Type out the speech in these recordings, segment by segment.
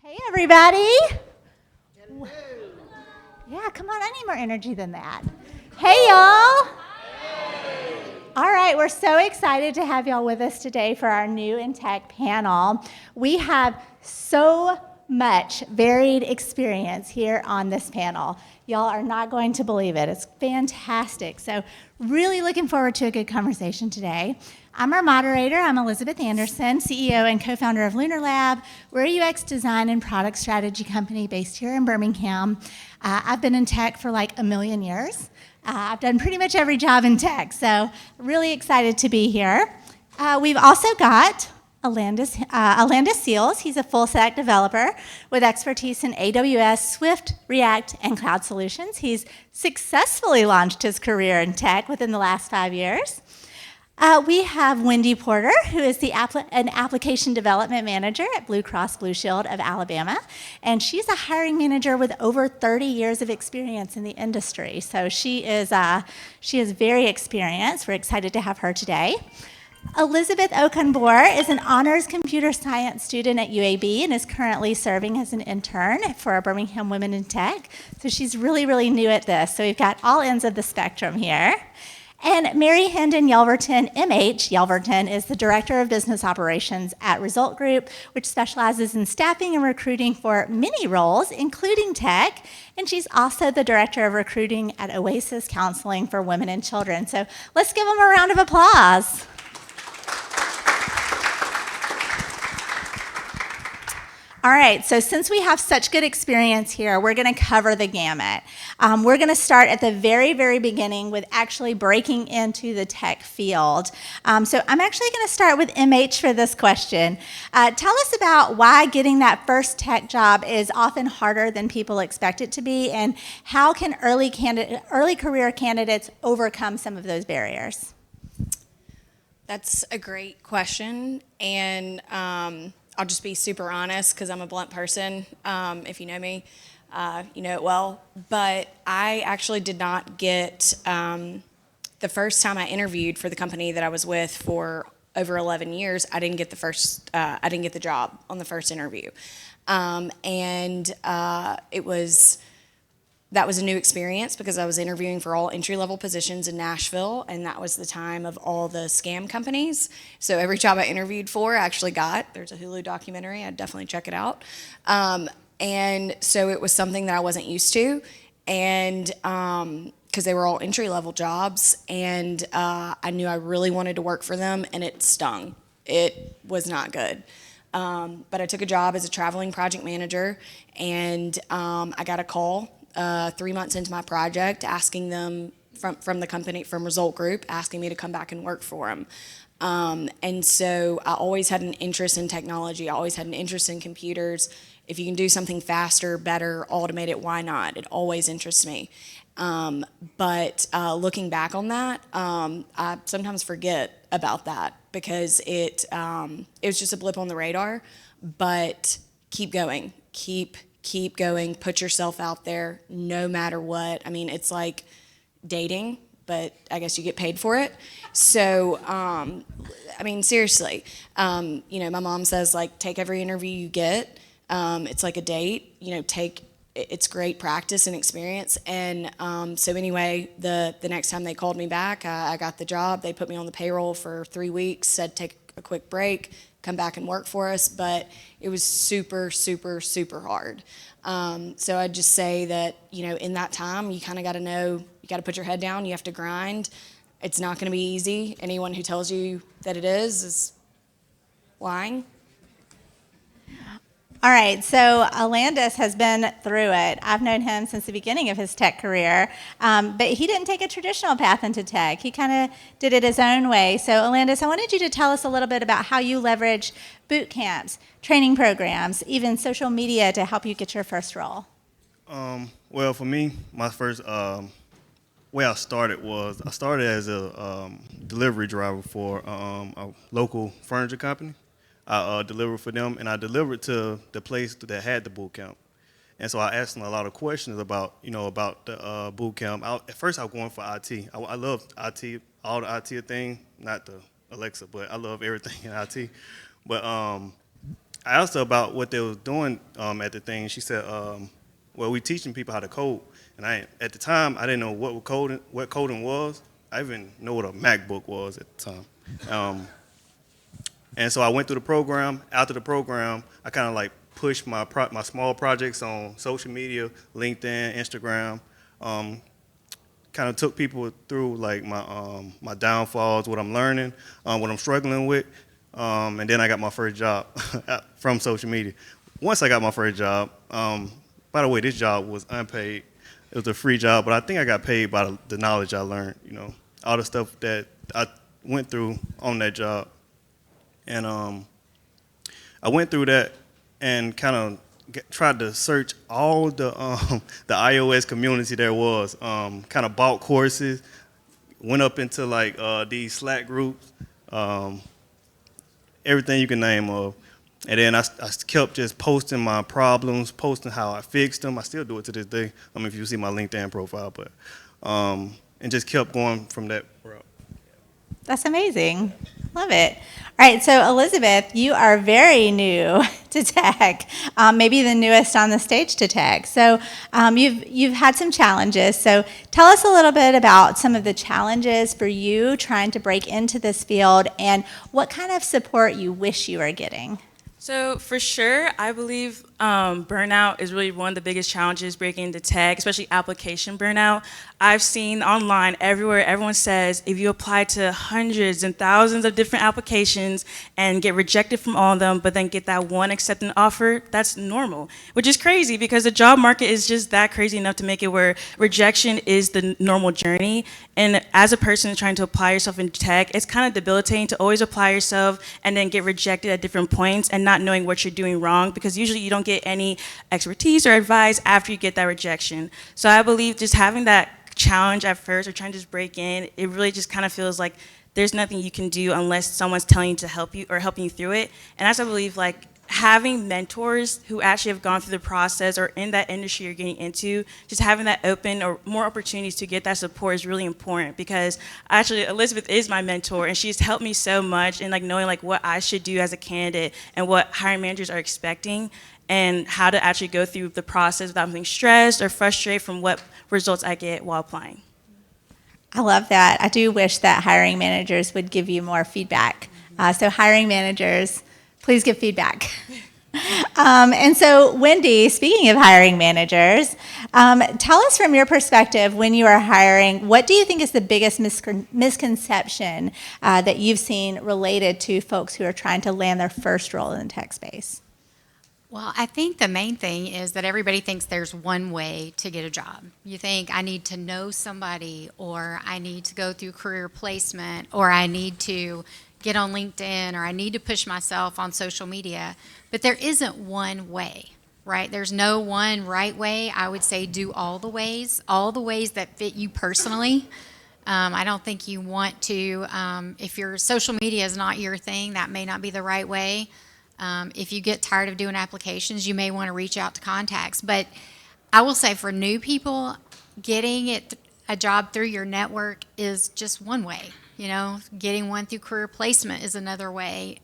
Hey, everybody. Yeah, come on. I need more energy than that. Hey, y'all. All right, we're so excited to have y'all with us today for our new in tech panel. We have so much varied experience here on this panel. Y'all are not going to believe it. It's fantastic. So really looking forward to a good conversation today. I'm our moderator. I'm Elizabeth Anderson, CEO and co-founder of Lunar Lab. We're a UX design and product strategy company based here in Birmingham. I've been in tech for like a million years. I've done pretty much every job in tech, so really excited to be here. We've also got Alandis Seals. He's a full-stack developer with expertise in AWS, Swift, React, and cloud solutions. He's successfully launched his career in tech within the last 5 years. We have Wendy Porter, who is an application development manager at Blue Cross Blue Shield of Alabama, and she's a hiring manager with over 30 years of experience in the industry. So she is very experienced. We're excited to have her today. Elizabeth Okunbor is an honors computer science student at UAB and is currently serving as an intern for our Birmingham Women in Tech. So she's really, really new at this. So we've got all ends of the spectrum here. And Mary Hendon Yelverton, MH Yelverton, is the Director of Business Operations at Result Group, which specializes in staffing and recruiting for many roles, including tech. And she's also the Director of Recruiting at Oasis Counseling for Women and Children. So let's give them a round of applause. All right, so since we have such good experience here, we're going to cover the gamut. We're going to start at the very, very beginning with actually breaking into the tech field. So I'm actually going to start with MH for this question. Tell us about why getting that first tech job is often harder than people expect it to be, and how can early career candidates overcome some of those barriers? That's a great question, and I'll just be super honest because I'm a blunt person. If you know me, you know it well. But I actually did not get the first time I interviewed for the company that I was with for over 11 years. I didn't get the job on the first interview, that was a new experience because I was interviewing for all entry-level positions in Nashville, and that was the time of all the scam companies. So every job I interviewed for, I actually got. There's a Hulu documentary. I'd definitely check it out. And so it was something that I wasn't used to, and because they were all entry-level jobs, and I knew I really wanted to work for them, and it stung. It was not good. But I took a job as a traveling project manager, and I got a call 3 months into my project, asking them from the company, from Result Group, asking me to come back and work for them. And so I always had an interest in technology. I always had an interest in computers. If you can do something faster, better, automate it, why not? It always interests me. But looking back on that, I sometimes forget about that because it was just a blip on the radar. But keep going, keep going, put yourself out there no matter what. I mean, it's like dating, but I guess you get paid for it. So, I mean, seriously, my mom says, like, take every interview you get. It's like a date, it's great practice and experience. And so anyway, the next time they called me back, I got the job. They put me on the payroll for 3 weeks, said take a quick break, come back and work for us, but it was super, super, super hard. So I'd just say that, in that time, you kind of got to know, you got to put your head down, you have to grind. It's not going to be easy. Anyone who tells you that it is lying. All right, so Alandis has been through it. I've known him since the beginning of his tech career, but he didn't take a traditional path into tech. He kind of did it his own way. So Alandis, I wanted you to tell us a little bit about how you leverage boot camps, training programs, even social media to help you get your first role. Well, for me, my first way I started as a delivery driver for a local furniture company. I delivered for them, and I delivered to the place that had the boot camp. And so I asked them a lot of questions about the boot camp. At first, I was going for IT. I love IT, all the IT thing, not the Alexa, but I love everything in IT. But I asked her about what they was doing at the thing. She said, "Well, we teaching people how to code." And at the time, I didn't know what coding was. I didn't know what a MacBook was at the time. And so I went through the program. After the program, I kind of like pushed my small projects on social media, LinkedIn, Instagram. Kind of took people through like my downfalls, what I'm learning, what I'm struggling with, and then I got my first job from social media. Once I got my first job, by the way, this job was unpaid. It was a free job, but I think I got paid by the knowledge I learned. You know, all the stuff that I went through on that job, and I went through that and kind of tried to search all the iOS community there was. Kind of bought courses, went up into like these Slack groups, everything you can name of. And then I kept just posting my problems, posting how I fixed them. I still do it to this day. I mean, if you see my LinkedIn profile, but and just kept going from that route. That's amazing. Love it. All right, so Elizabeth, you are very new to tech, maybe the newest on the stage to tech. So you've had some challenges. So tell us a little bit about some of the challenges for you trying to break into this field and what kind of support you wish you were getting. So for sure, I believe burnout is really one of the biggest challenges breaking into tech, especially application burnout. I've seen online everywhere, everyone says if you apply to hundreds and thousands of different applications and get rejected from all of them, but then get that one accepted offer, that's normal, which is crazy because the job market is just that crazy enough to make it where rejection is the normal journey. And as a person trying to apply yourself in tech, it's kind of debilitating to always apply yourself and then get rejected at different points and not knowing what you're doing wrong, because usually you don't get any expertise or advice after you get that rejection. So I believe just having that challenge at first or trying to just break in, it really just kind of feels like there's nothing you can do unless someone's telling you to help you or helping you through it. And that's, I believe, like having mentors who actually have gone through the process or in that industry you're getting into, just having that open or more opportunities to get that support is really important, because actually Elizabeth is my mentor and she's helped me so much in like knowing like what I should do as a candidate and what hiring managers are expecting and how to actually go through the process without being stressed or frustrated from what results I get while applying. I love that. I do wish that hiring managers would give you more feedback. So hiring managers, please give feedback. And so, Wendy, speaking of hiring managers, tell us from your perspective when you are hiring, what do you think is the biggest misconception that you've seen related to folks who are trying to land their first role in the tech space? Well, I think the main thing is that everybody thinks there's one way to get a job. You think I need to know somebody, or I need to go through career placement, or I need to get on LinkedIn, or I need to push myself on social media. But there isn't one way, right? There's no one right way. I would say do all the ways that fit you personally. I don't think you want to, if your social media is not your thing, that may not be the right way. If you get tired of doing applications, you may want to reach out to contacts. But I will say for new people, getting a job through your network is just one way. You know, getting one through career placement is another way.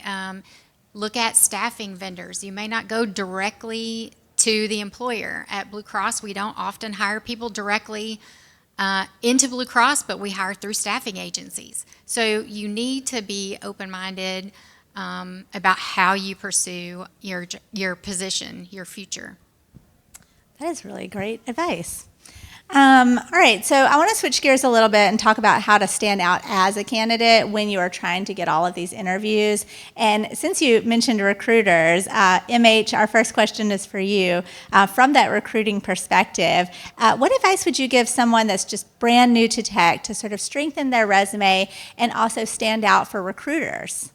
Look at staffing vendors. You may not go directly to the employer. At Blue Cross, we don't often hire people directly into Blue Cross, but we hire through staffing agencies. So you need to be open-minded about how you pursue your position, your future. That is really great advice. All right, so I want to switch gears a little bit and talk about how to stand out as a candidate when you are trying to get all of these interviews. And since you mentioned recruiters, MH, our first question is for you. From that recruiting perspective, what advice would you give someone that's just brand new to tech to sort of strengthen their resume and also stand out for recruiters?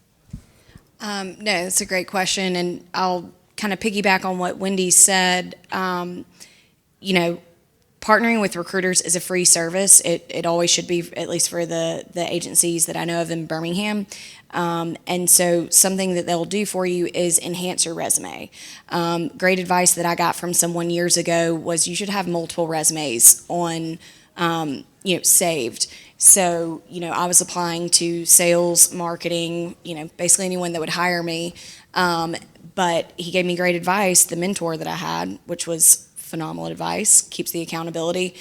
No, that's a great question, and I'll kind of piggyback on what Wendy said. You know, partnering with recruiters is a free service. It always should be, at least for the agencies that I know of in Birmingham. And so something that they'll do for you is enhance your resume. Great advice that I got from someone years ago was you should have multiple resumes on, saved. So, I was applying to sales, marketing, basically anyone that would hire me. But he gave me great advice, the mentor that I had, which was phenomenal advice, keeps the accountability.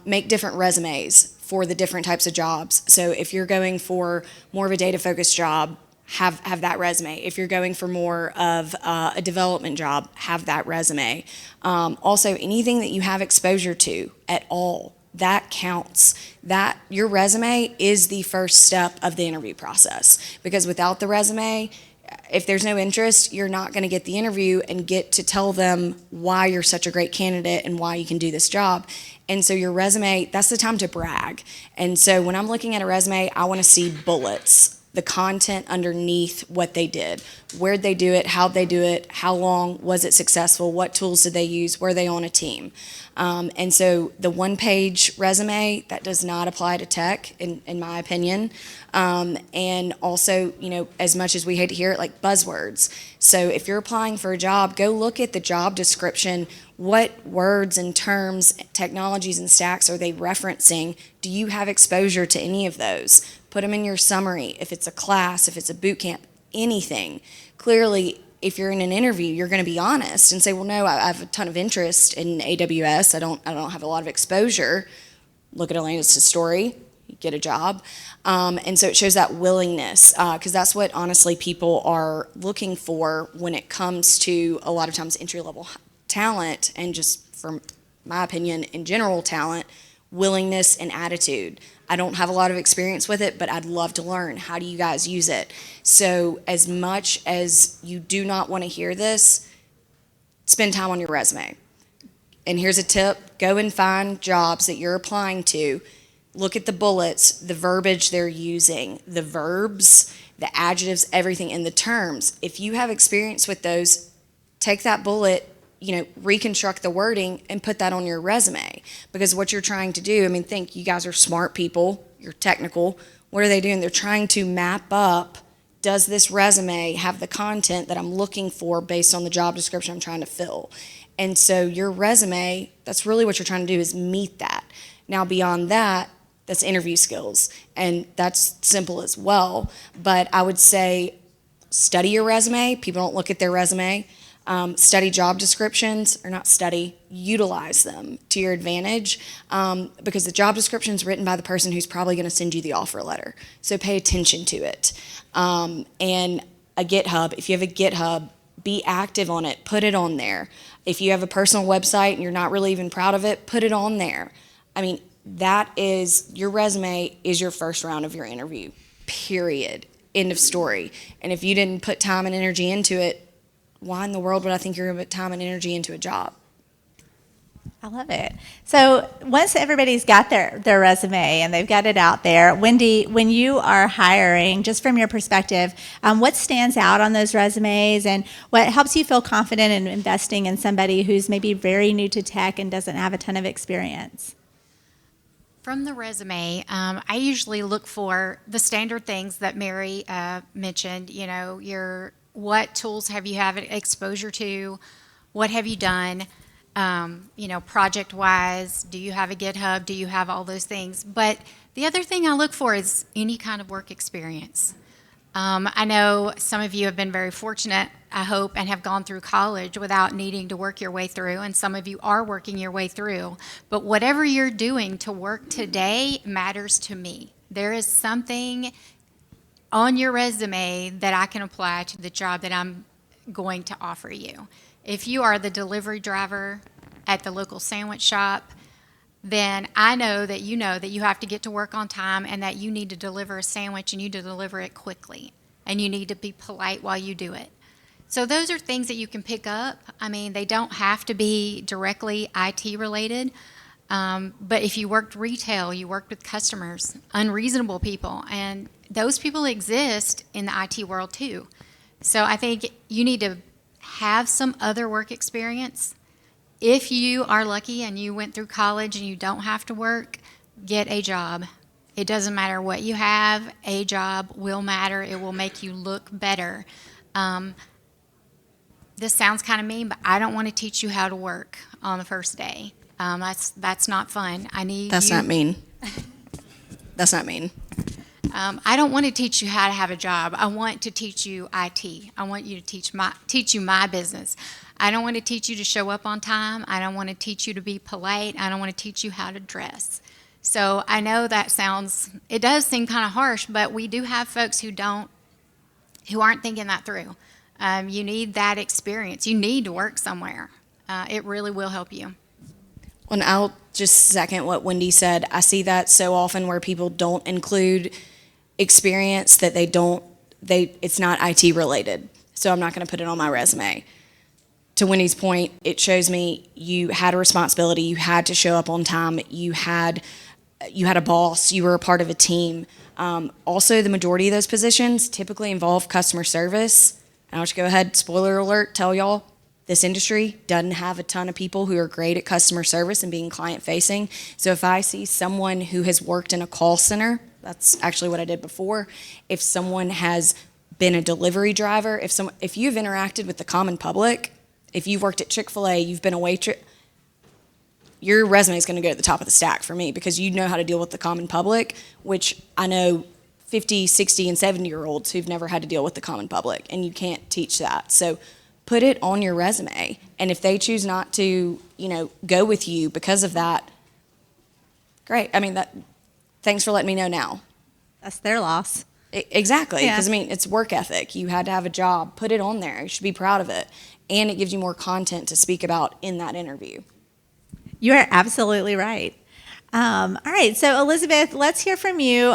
Make different resumes for the different types of jobs. So if you're going for more of a data-focused job, have that resume. If you're going for more of a development job, have that resume. Also, anything that you have exposure to at all, that counts. That your resume is the first step of the interview process, because without the resume, if there's no interest, you're not going to get the interview and get to tell them why you're such a great candidate and why you can do this job. And so your resume, that's the time to brag. And so when I'm looking at a resume, I want to see bullets, the content underneath what they did. Where'd they do it? How'd they do it? How long was it successful? What tools did they use? Were they on a team? And so the one-page resume, that does not apply to tech, in my opinion. And also, as much as we hate to hear it, like buzzwords. So if you're applying for a job, go look at the job description. What words and terms, technologies and stacks are they referencing? Do you have exposure to any of those? Put them in your summary. If it's a class, if it's a boot camp, anything. Clearly, if you're in an interview, you're going to be honest and say, well, no, I have a ton of interest in AWS. I don't have a lot of exposure. Look at Atlantis' story, you get a job. And so it shows that willingness, because that's what honestly people are looking for when it comes to a lot of times entry-level talent, and just from my opinion, in general talent, willingness and attitude. I don't have a lot of experience with it, but I'd love to learn. How do you guys use it? So as much as you do not want to hear this, spend time on your resume. And here's a tip: go and find jobs that you're applying to. Look at the bullets, the verbiage they're using, the verbs, the adjectives, everything, and the terms. If you have experience with those, take that bullet, reconstruct the wording and put that on your resume. Because what you're trying to do, think you guys are smart people, you're technical. What are they doing? They're trying to map up, does this resume have the content that I'm looking for based on the job description I'm trying to fill? And so your resume, that's really what you're trying to do, is meet that. Now beyond that, that's interview skills, and that's simple as well. But I would say study your resume. People don't look at their resume. Study job descriptions, or not study, utilize them to your advantage, because the job description is written by the person who's probably going to send you the offer letter. So pay attention to it. And a GitHub, if you have a GitHub, be active on it, put it on there. If you have a personal website and you're not really even proud of it, put it on there. That is, your resume is your first round of your interview, period. End of story. And if you didn't put time and energy into it, why in the world would I think you're going to put time and energy into a job? I love it. So once everybody's got their resume and they've got it out there, Wendy, when you are hiring, just from your perspective, what stands out on those resumes, and what helps you feel confident in investing in somebody who's maybe very new to tech and doesn't have a ton of experience? From the resume, I usually look for the standard things that Mary mentioned. What tools have you had exposure to? What have you done? Project-wise, do you have a GitHub? Do you have all those things? But the other thing I look for is any kind of work experience. I know some of you have been very fortunate, I hope, and have gone through college without needing to work your way through, and some of you are working your way through. But whatever you're doing to work today matters to me. There is something on your resume that I can apply to the job that I'm going to offer you. If you are the delivery driver at the local sandwich shop, then I know that you have to get to work on time, and that you need to deliver a sandwich, and you need to deliver it quickly, and you need to be polite while you do it. So those are things that you can pick up. They don't have to be directly IT related, but if you worked retail, you worked with customers, unreasonable people, and those people exist in the IT world too. So I think you need to have some other work experience. If you are lucky and you went through college and you don't have to work, get a job. It doesn't matter what you have, a job will matter. It will make you look better. This sounds kind of mean, but I don't want to teach you how to work on the first day. That's not fun. That's not mean. That's not mean. I don't want to teach you how to have a job. I want to teach you IT. I want you to teach you my business. I don't want to teach you to show up on time. I don't want to teach you to be polite. I don't want to teach you how to dress. So I know that it does seem kind of harsh, but we do have folks who aren't thinking that through. You need that experience. You need to work somewhere. It really will help you. And I'll just second what Wendy said. I see that so often where people don't include experience that it's not IT related. So I'm not going to put it on my resume. To Wendy's point, it shows me you had a responsibility, you had to show up on time, you had a boss, you were a part of a team. Also, the majority of those positions typically involve customer service. And I'll just go ahead, spoiler alert, tell y'all, this industry doesn't have a ton of people who are great at customer service and being client facing. So if I see someone who has worked in a call center, that's actually what I did before. If someone has been a delivery driver, if you've interacted with the common public, if you've worked at Chick-fil-A, you've been a waitress, your resume is going to go to the top of the stack for me because you know how to deal with the common public, which I know 50, 60, and 70-year-olds who've never had to deal with the common public, and you can't teach that. So put it on your resume, and if they choose not to, go with you because of that, great. I mean, thanks for letting me know now. That's their loss. Exactly, Yeah. because it's work ethic. You had to have a job. Put it on there. You should be proud of it, and it gives you more content to speak about in that interview. You are absolutely right. All right, so Elizabeth, let's hear from you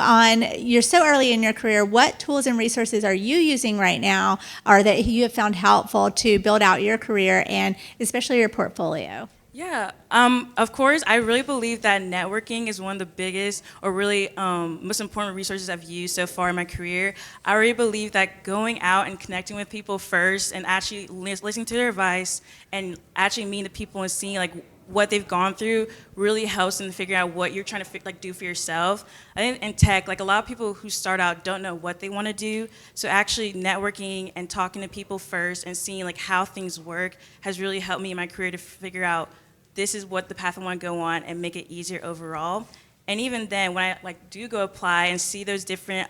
you're so early in your career. What tools and resources are you using right now or that you have found helpful to build out your career and especially your portfolio? Yeah, of course, I really believe that networking is one of the biggest or really most important resources I've used so far in my career. I really believe that going out and connecting with people first and actually listening to their advice and actually meeting the people and seeing what they've gone through really helps them to figure out what you're trying to do for yourself. I think in tech, a lot of people who start out don't know what they want to do. So actually networking and talking to people first and seeing how things work has really helped me in my career to figure out this is what the path I want to go on and make it easier overall. And even then, when I do go apply and see those different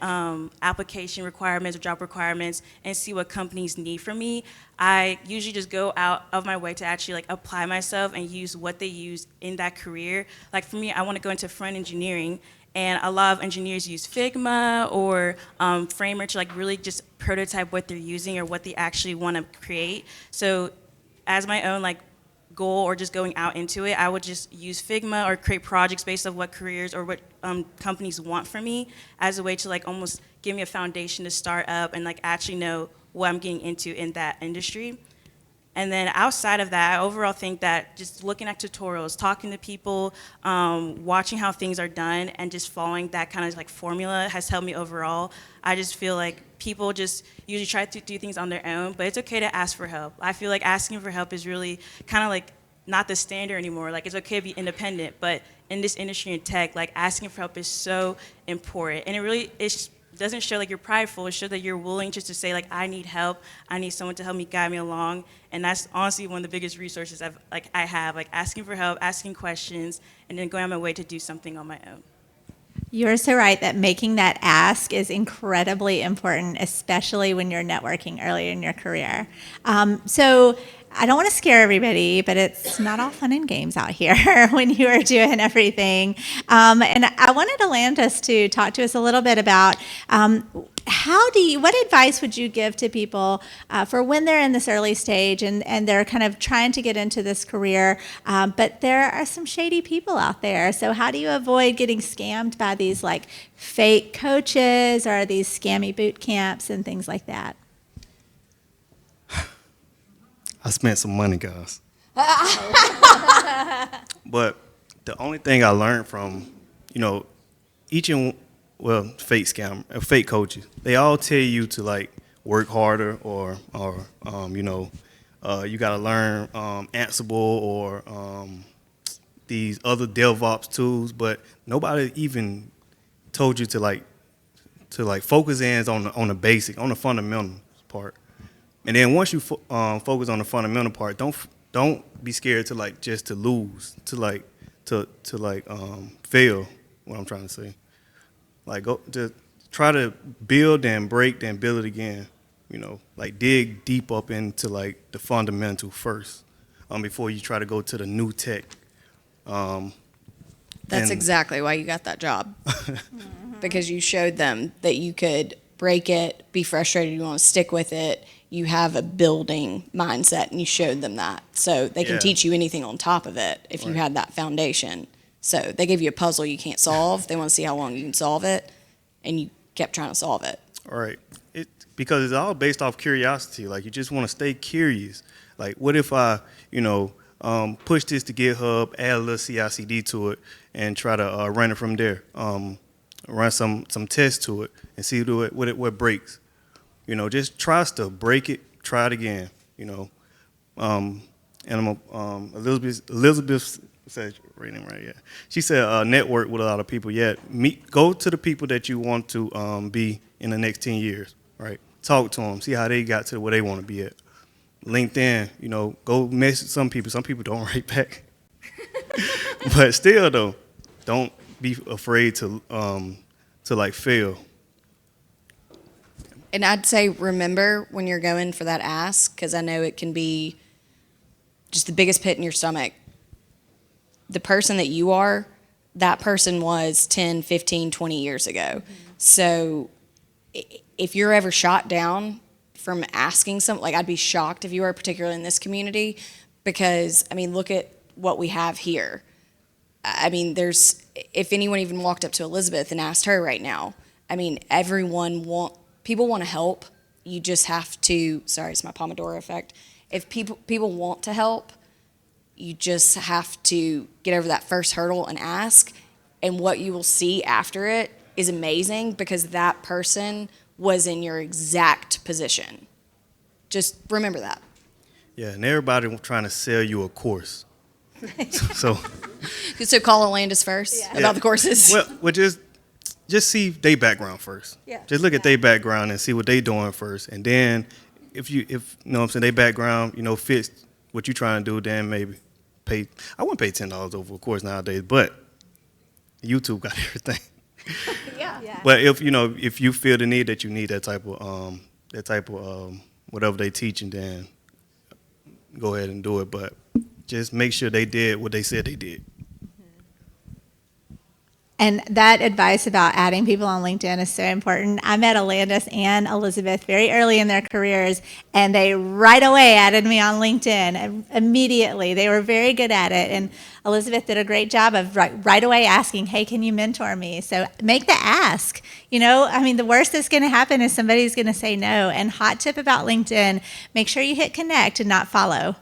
application requirements or job requirements and see what companies need from me, I usually just go out of my way to actually apply myself and use what they use in that career. For me, I want to go into front engineering, and a lot of engineers use Figma or Framer to really just prototype what they're using or what they actually want to create. So as my own goal or just going out into it, I would just use Figma or create projects based on what careers or what companies want from me as a way to almost give me a foundation to start up and actually know what I'm getting into in that industry. And then outside of that, I overall think that just looking at tutorials, talking to people, watching how things are done, and just following that kind of formula has helped me overall. I just feel people just usually try to do things on their own, but it's okay to ask for help. I feel asking for help is really kind of not the standard anymore. It's okay to be independent, but in this industry in tech, asking for help is so important. And it doesn't show you're prideful. It shows that you're willing just to say I need help. I need someone to help me guide me along. And that's honestly one of the biggest resources I have, asking for help, asking questions, and then going on my way to do something on my own. You're so right that making that ask is incredibly important, especially when you're networking early in your career. So I don't want to scare everybody, but it's not all fun and games out here when you are doing everything. And I wanted Alandis to talk to us a little bit about what advice would you give to people for when they're in this early stage and they're kind of trying to get into this career, but there are some shady people out there. So how do you avoid getting scammed by these fake coaches or these scammy boot camps and things like that? I spent some money, guys. But the only thing I learned from, fake coaches, they all tell you to work harder or you got to learn Ansible or these other DevOps tools, but nobody even told you to focus in on the basic, on the fundamental part. And then once you focus on the fundamental part, don't be scared to just to lose, to fail. What I'm trying to say, just try to build and break, then build it again. You know, like dig deep up into like the fundamental first, before you try to go to the new tech. That's And- exactly why you got that job. Because you showed them that you could break it, be frustrated, you want to stick with it. You have a building mindset, and you showed them that. So they can Yeah. teach you anything on top of it if you Right. had that foundation. So they give you a puzzle you can't solve. They want to see how long you can solve it, and you kept trying to solve it. All right. Because it's all based off curiosity. Like, you just want to stay curious. Like, what if I, push this to GitHub, add a little CI/CD to it, and try to run it from there. Run some tests to it and see what breaks. Just try stuff, break it, try it again. And Elizabeth said, reading right, yeah. She said, network with a lot of people. Yeah, go to the people that you want to be in the next 10 years. Right, talk to them, see how they got to where they want to be at. LinkedIn, go message some people. Some people don't write back, but still though, don't be afraid to like fail. And I'd say remember when you're going for that ask, because I know it can be just the biggest pit in your stomach. The person that you are, that person was 10, 15, 20 years ago. So if you're ever shot down from asking something, like I'd be shocked if you were, particularly in this community, because, look at what we have here. If anyone even walked up to Elizabeth and asked her right now, people want to help. You just have to, sorry, it's my Pomodoro effect. If people want to help, you just have to get over that first hurdle and ask. And what you will see after it is amazing, because that person was in your exact position. Just remember that. Yeah, and everybody trying to sell you a course. So call Alandis first about the courses. Well, just see their background first. Yeah. Just look at their background and see what they doing first, and then if their background fits what you trying to do, then maybe pay. I wouldn't pay $10 over a course nowadays, but YouTube got everything. Yeah. But if you feel the need that you need that type of whatever they teaching, then go ahead and do it. But just make sure they did what they said they did. And that advice about adding people on LinkedIn is so important. I met Alandis and Elizabeth very early in their careers, and they right away added me on LinkedIn immediately. They were very good at it. And Elizabeth did a great job of right away asking, hey, can you mentor me? So make the ask. The worst that's going to happen is somebody's going to say no. And hot tip about LinkedIn, make sure you hit connect and not follow.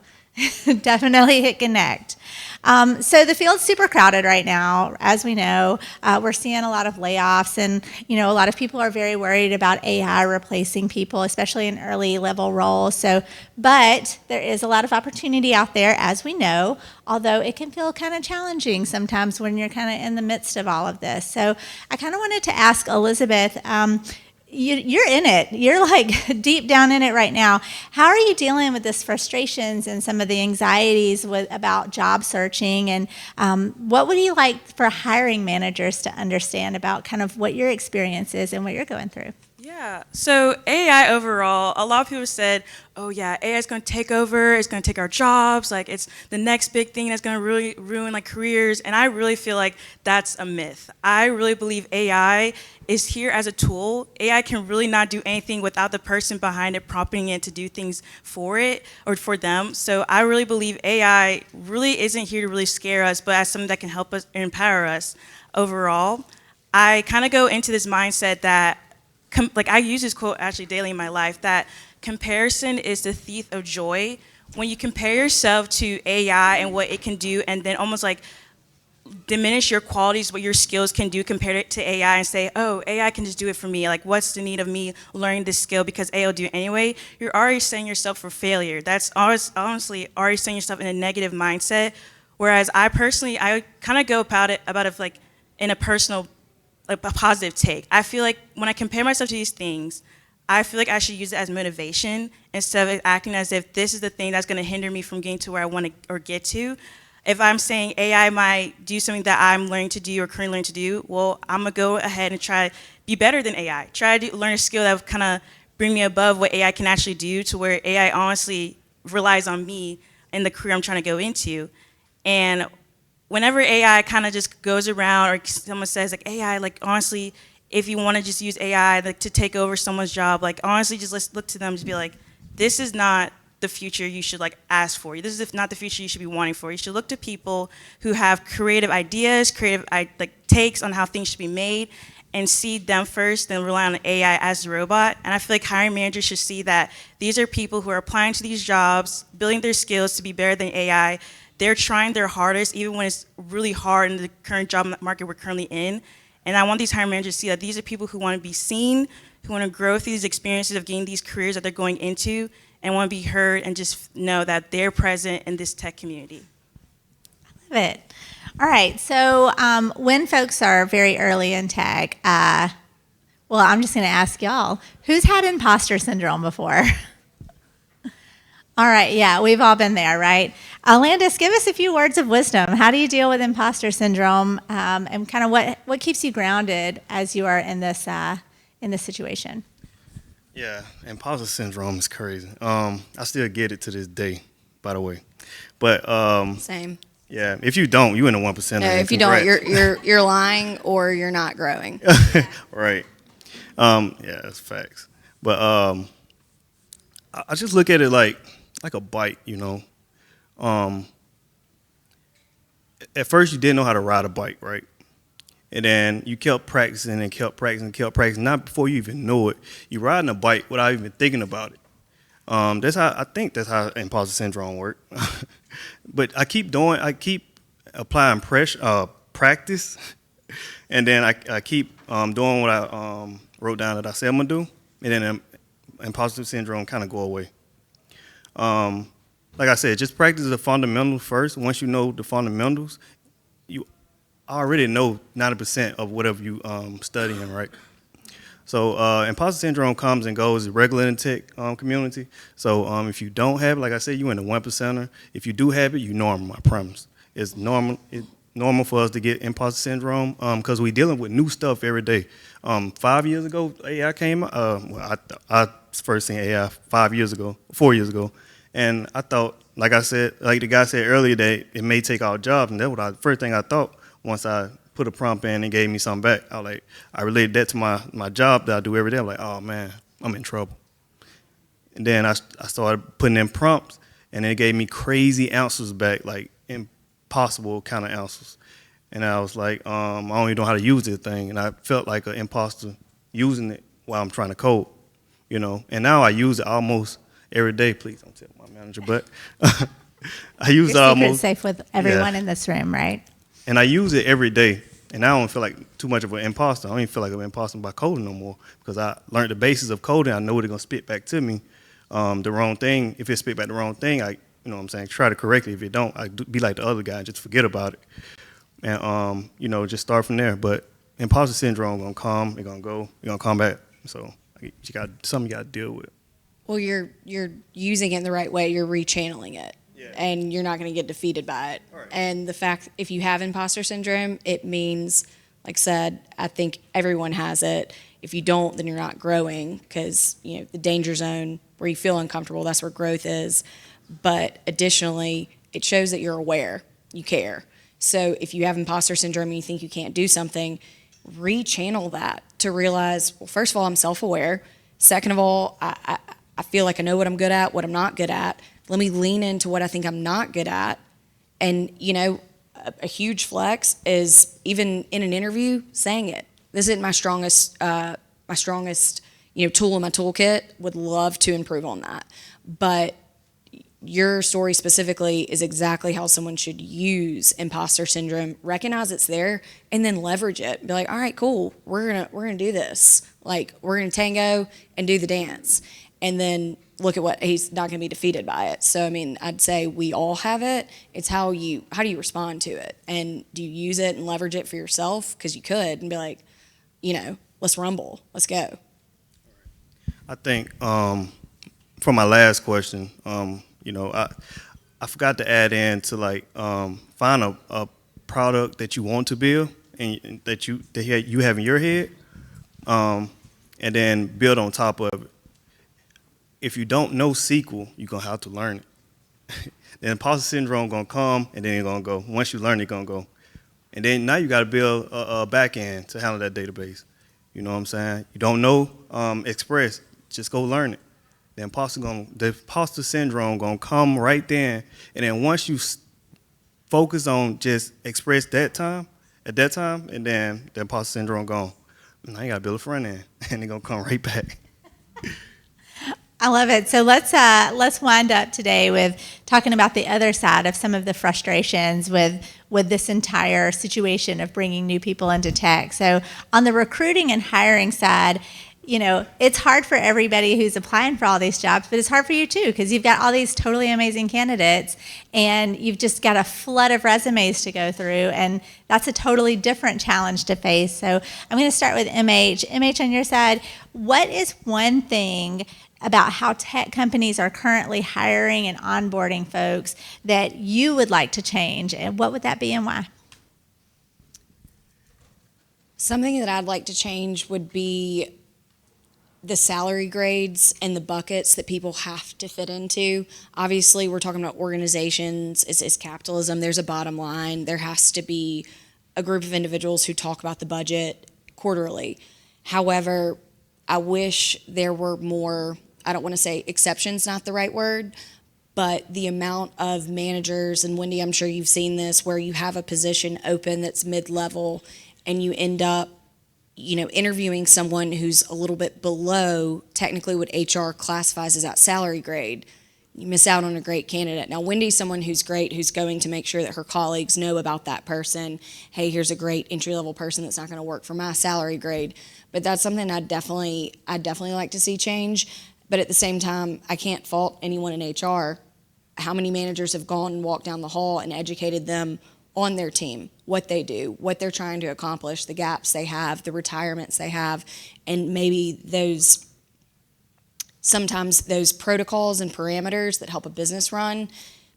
Definitely hit connect. So the field's super crowded right now, as we know. We're seeing a lot of layoffs, and a lot of people are very worried about AI replacing people, especially in early level roles. But there is a lot of opportunity out there, as we know, although it can feel kind of challenging sometimes when you're kind of in the midst of all of this. So I kind of wanted to ask Elizabeth, you're in it. You're like deep down in it right now. How are you dealing with this frustrations and some of the anxieties about job searching? And what would you like for hiring managers to understand about kind of what your experience is and what you're going through? Yeah, so AI overall, a lot of people said, oh yeah, AI is going to take over, it's going to take our jobs, like it's the next big thing that's going to really ruin like careers, and I really feel like that's a myth. I really believe AI is here as a tool. AI can really not do anything without the person behind it prompting it to do things for it or for them. So I really believe AI really isn't here to really scare us, but as something that can help us and empower us overall. I kind of go into this mindset that I use this quote actually daily in my life, that comparison is the thief of joy. When you compare yourself to AI and what it can do, and then almost like diminish your qualities, what your skills can do compared it to AI, and say, oh, AI can just do it for me. Like, what's the need of me learning this skill because AI will do it anyway? You're already setting yourself for failure. That's honestly already setting yourself in a negative mindset. Whereas I kind of go about it like in a personal, like a positive take. I feel like when I compare myself to these things, I feel like I should use it as motivation instead of acting as if this is the thing that's going to hinder me from getting to where I want to or get to. If I'm saying AI might do something that I'm learning to do or currently learning to do, well, I'm gonna go ahead and try to be better than AI. Try to learn a skill that would kind of bring me above what AI can actually do, to where AI honestly relies on me in the career I'm trying to go into. And whenever AI kind of just goes around, or someone says like AI, like honestly, if you want to just use AI like to take over someone's job, like honestly, just let's look to them to be like, this is not the future you should like ask for. This is not the future you should be wanting for. You should look to people who have creative ideas, creative like takes on how things should be made, and see them first, then rely on AI as the robot. And I feel like hiring managers should see that these are people who are applying to these jobs, building their skills to be better than AI. They're trying their hardest, even when it's really hard in the current job market we're currently in. And I want these hiring managers to see that these are people who want to be seen, who want to grow through these experiences of gaining these careers that they're going into, and want to be heard and just know that they're present in this tech community. Love it. All right, so when folks are very early in tech, well, I'm just going to ask y'all, who's had imposter syndrome before? All right, yeah, we've all been there, right? Landis, give us a few words of wisdom. How do you deal with imposter syndrome, and kind of what keeps you grounded as you are in this situation? Yeah, imposter syndrome is crazy. I still get it to this day, by the way. But Same. yeah, if you don't, you in the 1%. No, if you don't, you're lying or you're not growing. Right. Yeah, that's facts. But I just look at it like a bike, you know. At first, you didn't know how to ride a bike, right? And then you kept practicing and kept practicing and kept practicing. Not before you even know it, you're riding a bike without even thinking about it. That's how imposter syndrome works. But I keep applying practice, and then I keep doing what I wrote down that I said I'm gonna do, and then imposter syndrome kind of go away. Like I said, just practice the fundamentals first. Once you know the fundamentals, you already know 90% of whatever you studying, right? So imposter syndrome comes and goes regular in the tech community. So if you don't have it, like I said, you in the 1%er. If you do have it, you normal, I promise. It's normal. It's normal for us to get imposter syndrome because we're dealing with new stuff every day. 5 years ago, AI came out. I first seen AI 4 years ago. And I thought, like the guy said earlier, that it may take our jobs. And that's what first thing I thought once I put a prompt in and gave me something back. I related that to my job that I do every day. I'm like, oh man, I'm in trouble. And then I started putting in prompts, and it gave me crazy answers back, like impossible kind of answers. And I was like, I don't even know how to use this thing. And I felt like an imposter using it while I'm trying to code, you know. And now I use it almost every day. Please don't tell my manager, but I use it Your secret's almost. safe with everyone in this room, right? And I use it every day. And I don't feel like too much of an imposter. I don't even feel like I'm an imposter by coding no more, because I learned the basis of coding. I know they're going to spit back to me the wrong thing. If it spit back the wrong thing, you know what I'm saying, try to correct it. If it don't, I be like the other guy and just forget about it. And, just start from there. But imposter syndrome going to come, it's going to go, it's going to come back. So something you got to deal with. Well, you're using it in the right way. You're rechanneling it. Yeah. And you're not going to get defeated by it. Right. And the fact, if you have imposter syndrome, it means, like I said, I think everyone has it. If you don't, then you're not growing, because the danger zone where you feel uncomfortable, that's where growth is. But additionally, it shows that you're aware, you care. So if you have imposter syndrome and you think you can't do something, rechannel that to realize, well, first of all, I'm self-aware. Second of all, I feel like I know what I'm good at, what I'm not good at. Let me lean into what I think I'm not good at. And, a huge flex is, even in an interview, saying it. This isn't my strongest tool in my toolkit. Would love to improve on that. But your story specifically is exactly how someone should use imposter syndrome. Recognize it's there, and then leverage it. Be like, all right, cool. We're gonna do this. Like, we're gonna tango and do the dance. And then look at what he's not going to be defeated by it. So, I'd say we all have it. It's how do you respond to it? And do you use it and leverage it for yourself? Because you could, and be like, let's rumble. Let's go. I think for my last question, I forgot to add in to like find a product that you want to build and that you have in your head, and then build on top of it. If you don't know SQL, you're gonna have to learn it. The imposter syndrome gonna come, and then it's gonna go. Once you learn it, gonna go. And then now you got to build a back end to handle that database. You know what I'm saying? You don't know Express, just go learn it. The imposter syndrome gonna come right then, and then once you focus on just Express at that time, and then the imposter syndrome gone. Now you got to build a front end, and it's gonna come right back. I love it. So let's wind up today with talking about the other side of some of the frustrations with this entire situation of bringing new people into tech. So on the recruiting and hiring side, you know, it's hard for everybody who's applying for all these jobs, but it's hard for you too, because you've got all these totally amazing candidates and you've just got a flood of resumes to go through, and that's a totally different challenge to face. So I'm going to start with MH. MH, on your side, what is one thing about how tech companies are currently hiring and onboarding folks that you would like to change, and what would that be and why? Something that I'd like to change would be the salary grades and the buckets that people have to fit into. Obviously, we're talking about organizations. It's capitalism. There's a bottom line. There has to be a group of individuals who talk about the budget quarterly. However, I wish there were more, I don't want to say exceptions, not the right word, but the amount of managers, and Wendy, I'm sure you've seen this, where you have a position open that's mid-level and you end up, you know, interviewing someone who's a little bit below technically what HR classifies as that salary grade. You miss out on a great candidate. Now, Wendy's someone who's great, who's going to make sure that her colleagues know about that person. Hey, here's a great entry-level person that's not going to work for my salary grade. But that's something I'd definitely like to see change. But at the same time, I can't fault anyone in HR. How many managers have gone and walked down the hall and educated them on their team, what they do, what they're trying to accomplish, the gaps they have, the retirements they have, and maybe sometimes those protocols and parameters that help a business run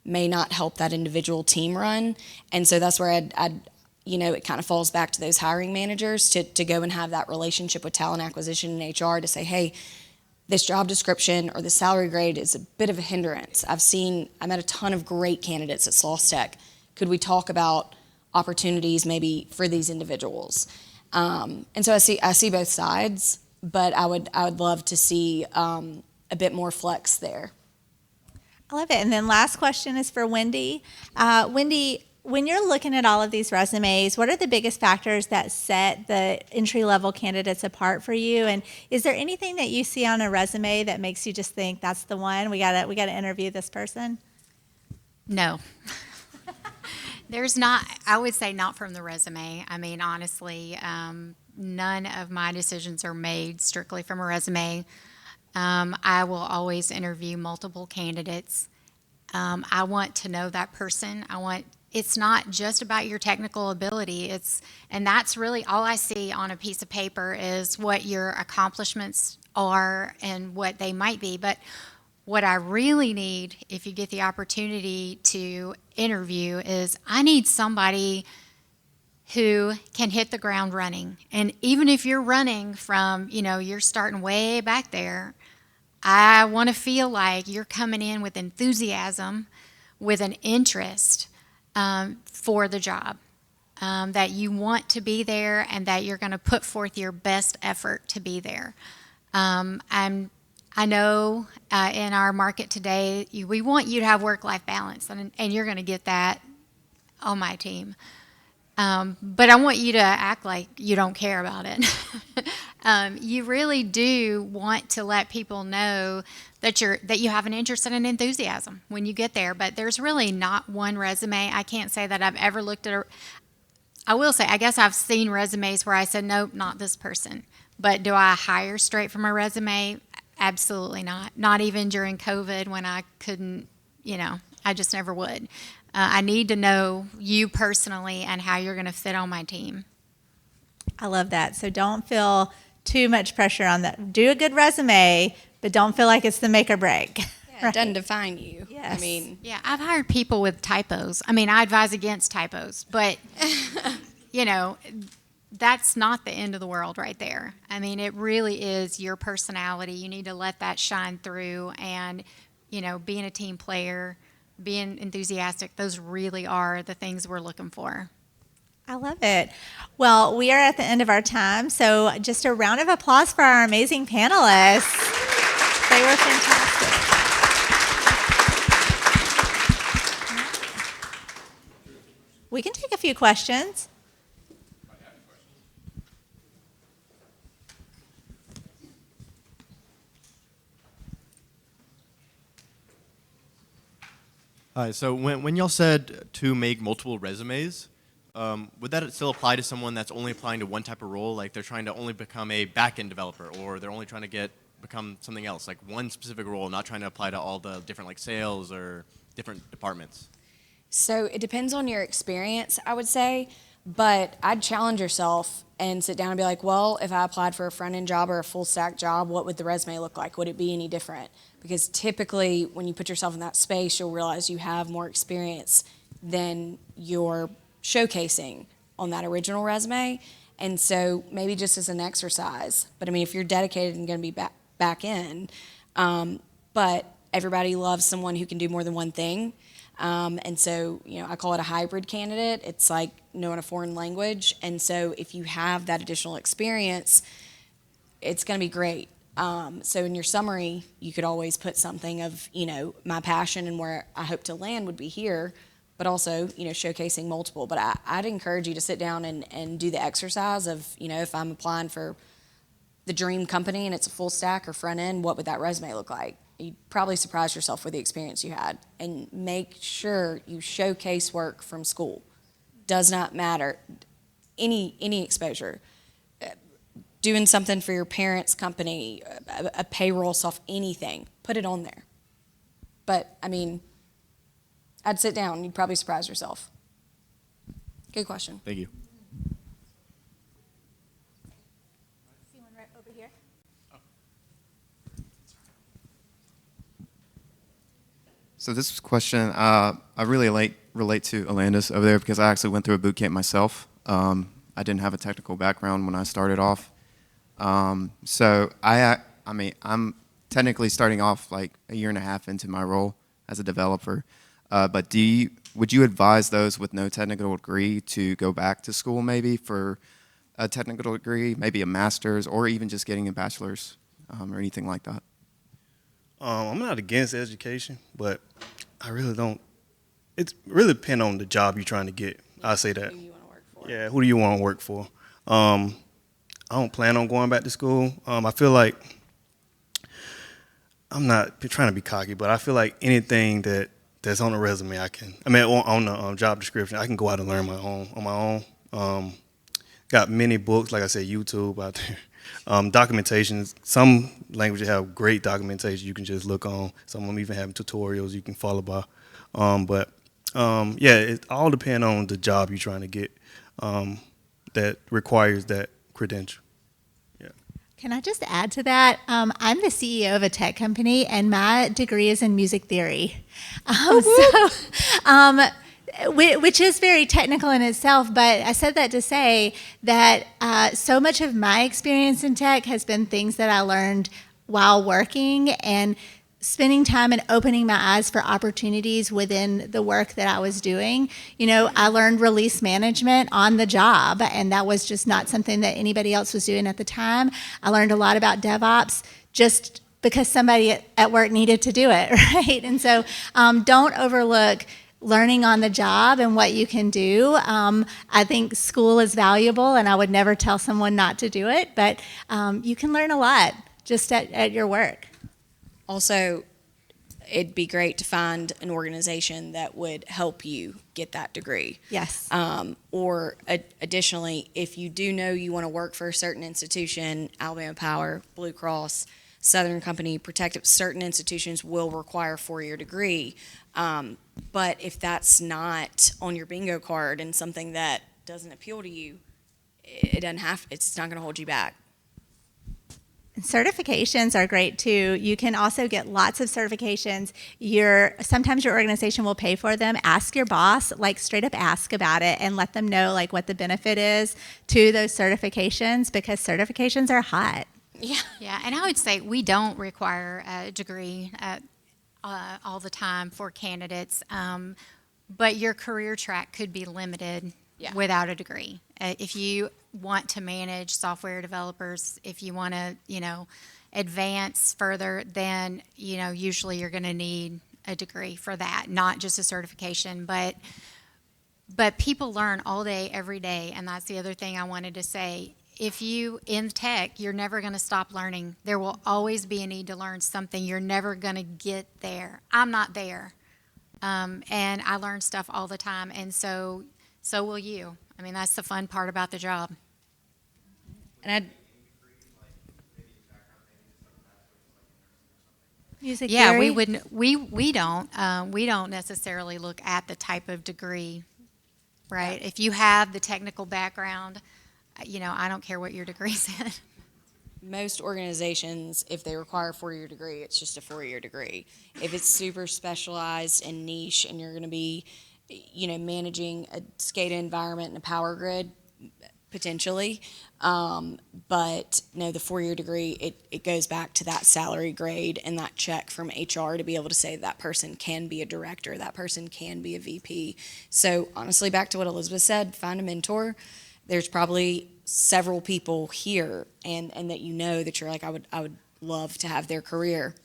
may not help that individual team run. And so that's where I'd you know, it kind of falls back to those hiring managers to go and have that relationship with talent acquisition and HR to say, hey, this job description or the salary grade is a bit of a hindrance. I met a ton of great candidates at SLOSS.tech. Could we talk about opportunities maybe for these individuals? And so I see both sides, but I would love to see a bit more flex there. I love it. And then last question is for Wendy. Wendy, when you're looking at all of these resumes, what are the biggest factors that set the entry-level candidates apart for you? And is there anything that you see on a resume that makes you just think that's the one? We gotta interview this person? No. There's not, I would say not from the resume. I mean, honestly, none of my decisions are made strictly from a resume. I will always interview multiple candidates. I want to know that person. It's not just about your technical ability. And that's really all I see on a piece of paper is what your accomplishments are and what they might be. But what I really need, if you get the opportunity to interview, is I need somebody who can hit the ground running. And even if you're running from, you're starting way back there, I want to feel like you're coming in with enthusiasm, with an interest for the job, that you want to be there and that you're going to put forth your best effort to be there. I know in our market today, we want you to have work-life balance, and you're going to get that on my team. But I want you to act like you don't care about it. You really do want to let people know that you have an interest and an enthusiasm when you get there. But there's really not one resume. I can't say that I've ever looked at I will say, I guess I've seen resumes where I said, nope, not this person. But do I hire straight from a resume? Absolutely not. Not even during COVID when I couldn't, I just never would. I need to know you personally and how you're going to fit on my team. I love that. So don't feel too much pressure on that. Do a good resume, but don't feel like it's the make or break. It doesn't define you. Yes. I mean, Yeah, I've hired people with typos. I mean, I advise against typos, but, you know, that's not the end of the world right there. I mean, it really is your personality. You need to let that shine through, and, you know, being a team player, being enthusiastic, those really are the things we're looking for. I love it. Well, we are at the end of our time, so just a round of applause for our amazing panelists. They were fantastic. We can take a few questions. Hi, so when y'all said to make multiple resumes, would that still apply to someone that's only applying to one type of role? Like they're trying to only become a back-end developer, or they're only trying to become something else, like one specific role, not trying to apply to all the different like sales or different departments? so it depends on your experience, I would say, but I'd challenge yourself and sit down and be like, well, if I applied for a front-end job or a full-stack job, what would the resume look like? Would it be any different? Because typically, when you put yourself in that space, you'll realize you have more experience than you're showcasing on that original resume. And so maybe just as an exercise, but I mean, if you're dedicated and going to be back in, but everybody loves someone who can do more than one thing. And so, you know, I call it a hybrid candidate. It's like knowing a foreign language. And so if you have that additional experience, it's going to be great. So in your summary, you could always put something of, you know, my passion and where I hope to land would be here, but also, you know, showcasing multiple. But I'd encourage you to sit down and do the exercise of, you know, if I'm applying for the dream company and it's a full stack or front end, what would that resume look like? You'd probably surprise yourself with the experience you had. And make sure you showcase work from school. Does not matter. Any exposure. Doing something for your parents' company, a payroll soft, anything. Put it on there. But, I mean, I'd sit down. You'd probably surprise yourself. Good question. Thank you. See one right over here. So this question, I really relate to Alandis over there because I actually went through a boot camp myself. I didn't have a technical background when I started off. So I mean, I'm technically starting off like a year and a half into my role as a developer. But would you advise those with no technical degree to go back to school maybe for a technical degree, maybe a master's, or even just getting a bachelor's or anything like that? I'm not against education, but I really don't. It really depends on the job you're trying to get. I say that. Who you want to work for? Yeah, who do you want to work for? I don't plan on going back to school. I feel like I'm not trying to be cocky, but I feel like anything that's on the resume, on the job description, I can go out and learn on my own. Got many books, like I said, YouTube out there. Documentations, some languages have great documentation you can just look on. Some of them even have tutorials you can follow by. Yeah, it all depends on the job you're trying to get that requires that credential. Yeah. Can I just add to that? I'm the CEO of a tech company, and my degree is in music theory. Which is very technical in itself, but I said that to say that so much of my experience in tech has been things that I learned while working and spending time and opening my eyes for opportunities within the work that I was doing. You know, I learned release management on the job, and that was just not something that anybody else was doing at the time. I learned a lot about DevOps just because somebody at work needed to do it, right? And so don't overlook learning on the job and what you can do. I think school is valuable, and I would never tell someone not to do it, but you can learn a lot just at your work. Also, it'd be great to find an organization that would help you get that degree. Yes. Or additionally, if you do know you want to work for a certain institution, Alabama Power, Blue Cross, Southern Company, Protective, certain institutions will require a 4-year degree. But if that's not on your bingo card and something that doesn't appeal to you, it's not going to hold you back. Certifications are great too. You can also get lots of certifications. Sometimes your organization will pay for them. Ask your boss, like straight up ask about it and let them know like what the benefit is to those certifications, because certifications are hot. Yeah, and I would say we don't require a degree all the time for candidates, but your career track could be limited without a degree. If you want to manage software developers, if you want to, advance further, then, usually you're going to need a degree for that, not just a certification, but people learn all day, every day, and that's the other thing I wanted to say. If you, in tech, you're never going to stop learning. There will always be a need to learn something. You're never going to get there. I'm not there. And I learn stuff all the time, and so will you. I mean, that's the fun part about the job. And Music Yeah, theory? we don't necessarily look at the type of degree, right? If you have the technical background, I don't care what your degree's in. most organizations, if they require a 4-year degree, it's just a 4-year degree. If it's super specialized and niche and you're going to be, managing a SCADA environment and a power grid, potentially. But no, the 4-year degree, it goes back to that salary grade and that check from HR to be able to say that person can be a director, that person can be a VP. So honestly, back to what Elizabeth said, find a mentor. There's probably several people here and that that you're like, I would love to have their career.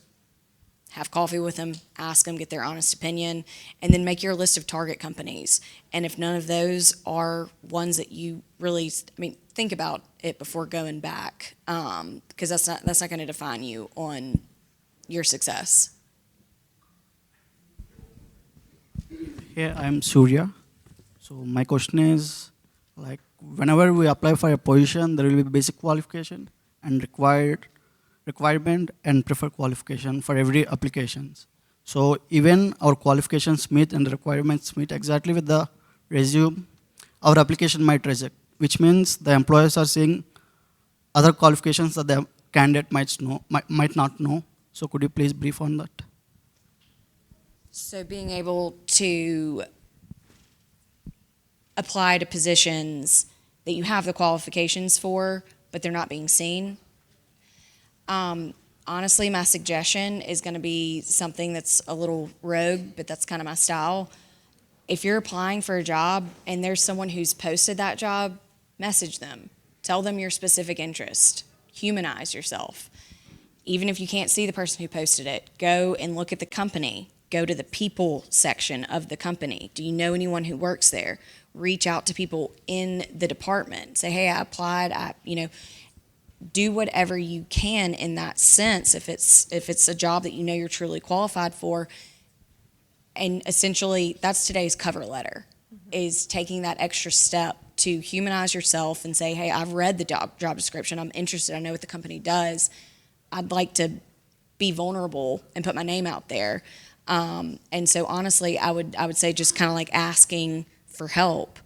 Have coffee with them, ask them, get their honest opinion, and then make your list of target companies. And if none of those are ones that you really, think about it before going back, because that's not going to define you on your success. Here I'm Surya. So my question is, like, whenever we apply for a position, there will be basic qualification and requirement and preferred qualification for every applications. So even our qualifications meet and the requirements meet exactly with the resume, our application might reject, which means the employers are seeing other qualifications that the candidate might not know. So could you please brief on that? So being able to apply to positions that you have the qualifications for, but they're not being seen. Honestly, my suggestion is going to be something that's a little rogue, but that's kind of my style. If you're applying for a job and there's someone who's posted that job, message them. Tell them your specific interest. Humanize yourself. Even if you can't see the person who posted it, go and look at the company. Go to the people section of the company. Do you know anyone who works there? Reach out to people in the department. Say, hey, I applied. Do whatever you can in that sense if it's a job that you're truly qualified for. And essentially, that's today's cover letter, is taking that extra step to humanize yourself and say, hey, I've read the job description. I'm interested. I know what the company does. I'd like to be vulnerable and put my name out there. And so honestly, I would say just kind of like asking for help.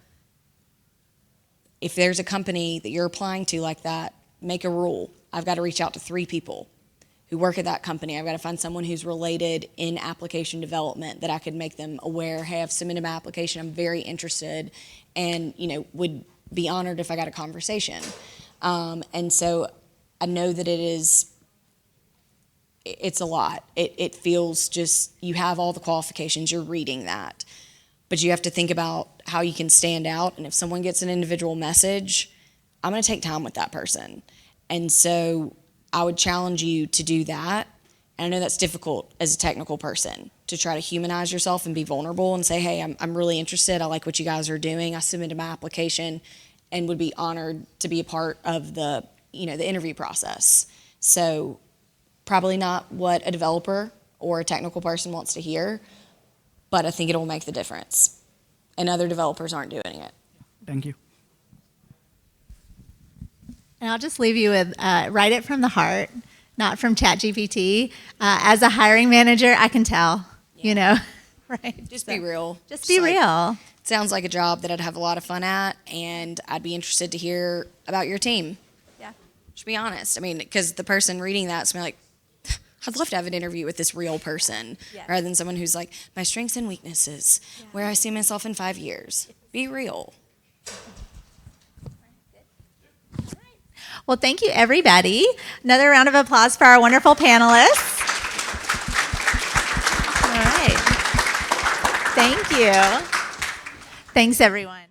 If there's a company that you're applying to like that, make a rule. I've got to reach out to 3 people who work at that company. I've got to find someone who's related in application development that I could make them aware, hey, I've submitted my application. I'm very interested and, would be honored if I got a conversation. And so I know that it's a lot. It feels just, you have all the qualifications, you're reading that. But you have to think about how you can stand out. And if someone gets an individual message, I'm going to take time with that person. And so I would challenge you to do that. And I know that's difficult as a technical person, to try to humanize yourself and be vulnerable and say, hey, I'm really interested. I like what you guys are doing. I submitted my application and would be honored to be a part of the interview process. So probably not what a developer or a technical person wants to hear, but I think it'll make the difference. And other developers aren't doing it. Thank you. And I'll just leave you with write it from the heart, not from ChatGPT. As a hiring manager, I can tell, right? Just be real. Just be real. It sounds like a job that I'd have a lot of fun at, and I'd be interested to hear about your team. Yeah. Just be honest. I mean, because the person reading that's gonna be like, I'd love to have an interview with this real person Yes. rather than someone who's like, my strengths and weaknesses, where I see myself in 5 years. Be real. Well, thank you, everybody. Another round of applause for our wonderful panelists. All right. Thank you. Thanks, everyone.